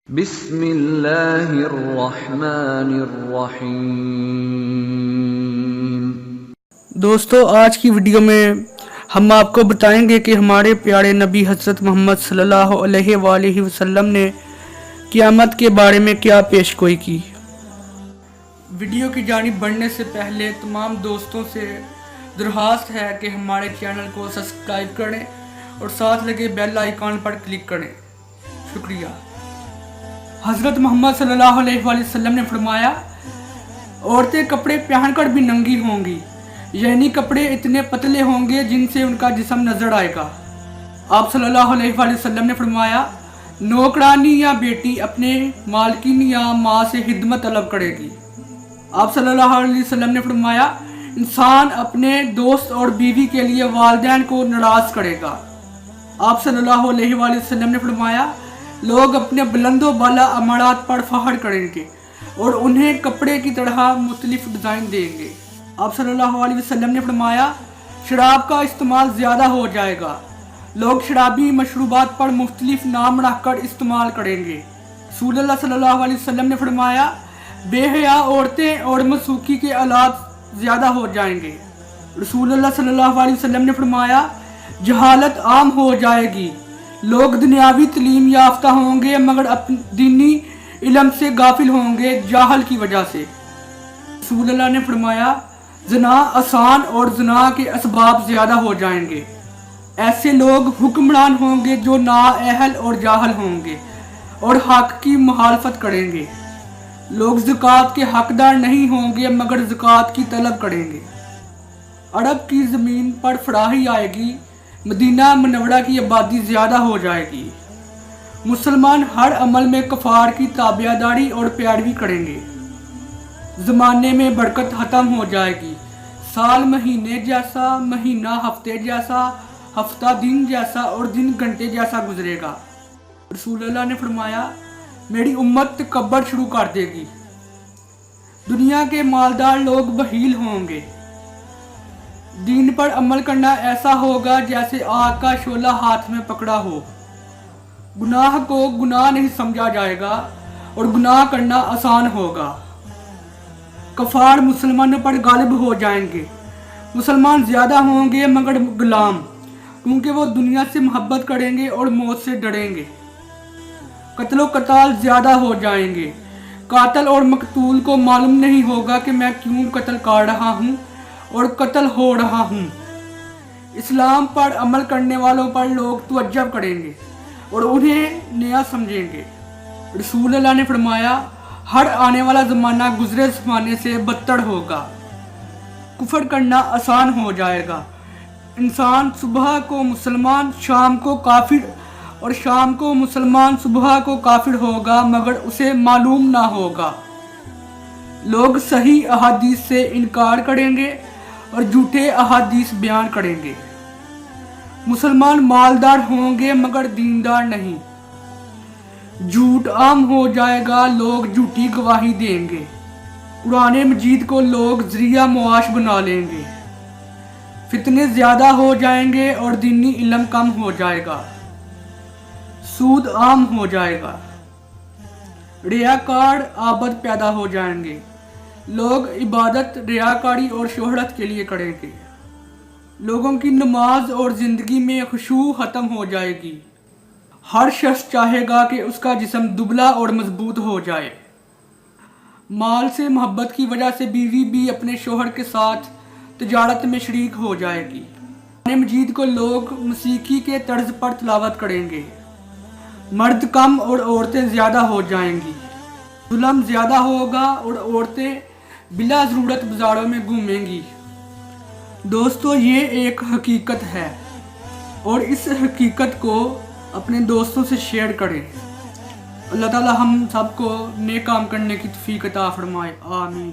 بسم اللہ الرحمن الرحیم۔ دوستو، آج کی ویڈیو میں ہم آپ کو بتائیں گے کہ ہمارے پیارے نبی حضرت محمد صلی اللہ علیہ وآلہ وسلم نے قیامت کے بارے میں کیا پیش گوئی کی۔ ویڈیو کی جانب بڑھنے سے پہلے تمام دوستوں سے درخواست ہے کہ ہمارے چینل کو سبسکرائب کریں اور ساتھ لگے بیل آئیکن پر کلک کریں۔ شکریہ۔ حضرت محمد صلی اللہ علیہ وآلہ وسلم نے فرمایا، عورتیں کپڑے پہن کر بھی ننگی ہوں گی، یعنی کپڑے اتنے پتلے ہوں گے جن سے ان کا جسم نظر آئے گا۔ آپ صلی اللہ علیہ وآلہ وسلم نے فرمایا، نوکرانی یا بیٹی اپنے مالکین یا ماں سے خدمت طلب کرے گی۔ آپ صلی اللہ علیہ وسلم نے فرمایا، انسان اپنے دوست اور بیوی کے لیے والدین کو ناراض کرے گا۔ آپ صلی اللہ علیہ وآلہ وسلم نے فرمایا، لوگ اپنے بلند و بالا امارات پر فخر کریں گے اور انہیں کپڑے کی طرح مختلف ڈیزائن دیں گے۔ آپ صلی اللہ علیہ وسلم نے فرمایا، شراب کا استعمال زیادہ ہو جائے گا، لوگ شرابی مشروبات پر مختلف نام رکھ کر استعمال کریں گے۔ رسول اللہ صلی اللہ علیہ وسلم نے فرمایا، بے حیا عورتیں اور موسیقی کے آلات زیادہ ہو جائیں گے۔ رسول اللہ صلی اللہ علیہ وسلم نے فرمایا، جہالت عام ہو جائے گی، لوگ دنیاوی تعلیم یافتہ ہوں گے مگر دینی علم سے غافل ہوں گے جہل کی وجہ سے۔ رسول اللہ نے فرمایا، زنا آسان اور زنا کے اسباب زیادہ ہو جائیں گے۔ ایسے لوگ حکمران ہوں گے جو نااہل اور جاہل ہوں گے اور حق کی مخالفت کریں گے۔ لوگ زکوٰۃ کے حقدار نہیں ہوں گے مگر زکوٰۃ کی طلب کریں گے۔ عرب کی زمین پر فراخی آئے گی، مدینہ منورہ کی آبادی زیادہ ہو جائے گی۔ مسلمان ہر عمل میں کفار کی تابعداری اور پیروی کریں گے۔ زمانے میں برکت ختم ہو جائے گی، سال مہینے جیسا، مہینہ ہفتے جیسا، ہفتہ دن جیسا اور دن گھنٹے جیسا گزرے گا۔ رسول اللہ نے فرمایا، میری امت تکبر شروع کر دے گی، دنیا کے مالدار لوگ بخیل ہوں گے، دین پر عمل کرنا ایسا ہوگا جیسے آگ کا شعلہ ہاتھ میں پکڑا ہو، گناہ کو گناہ نہیں سمجھا جائے گا اور گناہ کرنا آسان ہوگا۔ کفار مسلمانوں پر غالب ہو جائیں گے، مسلمان زیادہ ہوں گے مگر غلام، کیونکہ وہ دنیا سے محبت کریں گے اور موت سے ڈریں گے۔ قتل و قتال زیادہ ہو جائیں گے، قاتل اور مقتول کو معلوم نہیں ہوگا کہ میں کیوں قتل کر رہا ہوں اور قتل ہو رہا ہوں۔ اسلام پر عمل کرنے والوں پر لوگ تعجب کریں گے اور انہیں نیا سمجھیں گے۔ رسول اللہ نے فرمایا، ہر آنے والا زمانہ گزرے زمانے سے بدتر ہوگا، کفر کرنا آسان ہو جائے گا، انسان صبح کو مسلمان شام کو کافر اور شام کو مسلمان صبح کو کافر ہوگا مگر اسے معلوم نہ ہوگا۔ لوگ صحیح احادیث سے انکار کریں گے اور جھوٹے احادیث بیان کریں گے۔ مسلمان مالدار ہوں گے مگر دیندار نہیں، جھوٹ عام ہو جائے گا، لوگ جھوٹی گواہی دیں گے، قرآن مجید کو لوگ ذریعہ معاش بنا لیں گے، فتنے زیادہ ہو جائیں گے اور دینی علم کم ہو جائے گا، سود عام ہو جائے گا، ریاکار عابد پیدا ہو جائیں گے، لوگ عبادت ریاکاری اور شہرت کے لیے کریں گے، لوگوں کی نماز اور زندگی میں خشوع ختم ہو جائے گی، ہر شخص چاہے گا کہ اس کا جسم دبلا اور مضبوط ہو جائے۔ مال سے محبت کی وجہ سے بیوی بھی اپنے شوہر کے ساتھ تجارت میں شریک ہو جائے گی۔ قرآن مجید کو لوگ موسیقی کے طرز پر تلاوت کریں گے، مرد کم اور عورتیں زیادہ ہو جائیں گی، ظلم زیادہ ہوگا اور عورتیں بلا ضرورت بازاروں میں گھومیں گی۔ دوستو، یہ ایک حقیقت ہے اور اس حقیقت کو اپنے دوستوں سے شیئر کریں۔ اللہ تعالی ہم سب کو نیک کام کرنے کی توفیق عطا فرمائے، آمین۔